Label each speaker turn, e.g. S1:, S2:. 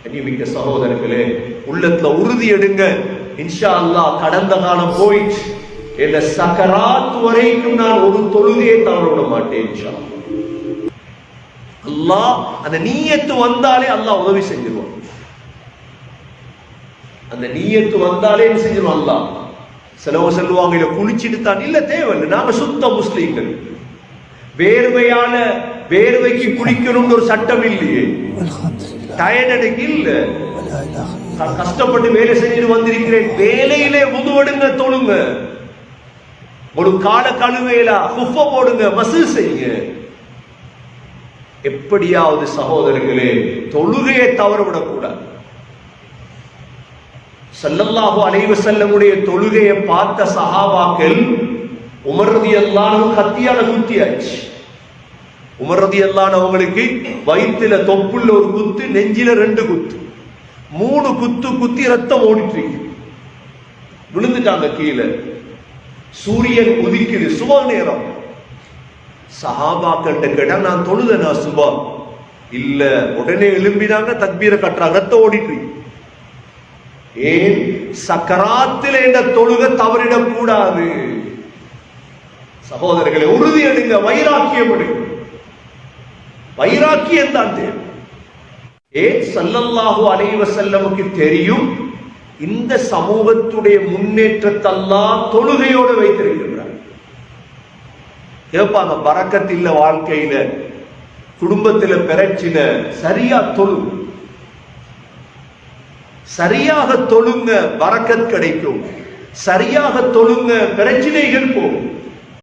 S1: கண்ணியமிக்க சகோதரர்களே, உள்ளத்துல உறுதி எடுங்க. இன்ஷா அல்லாஹ் கடந்த காலம் போயிட்டு இந்த சக்கராத் வரைக்கும் நான் ஒரு தொழுகையை தவற விட மாட்டேன். இன்ஷா அல்லாஹ் அந்த நீயத்து வந்தாலே அல்லாஹ் உதவி செஞ்சிருவான். அந்த நீயத்து வந்தாலே செஞ்சிருவான் அல்லாஹ். சிலவங்க சொல்லுவாங்க இல்ல குளிச்சுட்டு தான், இல்ல தேவையில்லை, நாம சுத்த முஸ்லீம்கள். வேர்வையான வேர்வைக்கு குளிக்கணும்னு ஒரு சட்டம் இல்லையே. டயர்டுக்கு இல்ல, கஷ்டப்பட்டு வேலை செஞ்சுட்டு வந்திருக்கிறேன், வேலையிலே உதுவடுங்க, தொழுங்க. ஒரு கால கழுவேலா குஃப போடுங்க, மசூல் செய்யுங்க. எப்படியாவது சகோதரர்களே தொழுகையை தவறவிடக்கூடாது. ஸல்லல்லாஹு அலைஹி வஸல்லமுடைய தொழுகையை பார்த்த சஹாபாக்கள் உமர் ரலியல்லாஹு அன்ஹு கத்தியால குத்தியாச்சு. உமர் ரலியல்லாஹு அன்ஹு அவங்களுக்கு வயிற்றுல தொப்புள்ள ஒரு குத்து, நெஞ்சில 2 குத்து, 3 குத்து குத்தி ரத்தம் ஓடிட்டு விழுந்துட்டாங்க கீழே. சூரியன் உதிக்குது, சுப நேரம். சஹாபாக்கிட்ட கேட்டா நான் தொழுதனா சுபா? இல்ல. உடனே எழும்பினாங்க, தக்பீரை கட்டுறாங்க, ரத்தம் ஓடிட்டு. ஏன்? சக்கராத்தில் என்ற தொழுகை தவறிடக் கூடாது. சகோதரர்களை உறுதி எடுங்க, வைராக்கியம் எடுங்க. வைராக்கியம் தான் தேவை. ஏன்? ஸல்லல்லாஹு அலைஹி வஸல்லமுக்கு தெரியும் இந்த சமூகத்துடைய முன்னேற்றத்தை அல்லாஹ் தொழுகையோடு வைத்திருக்கிறார். கேட்பாங்க, பரக்கத் இல்ல வாழ்க்கையில, குடும்பத்தில பிரச்சன, சரியா தொழுங்க, சரியாக தொழுங்க, பரக்கத் கிடைக்கும். சரியாக தொழுங்க, பிரச்சனைகள் போகும்.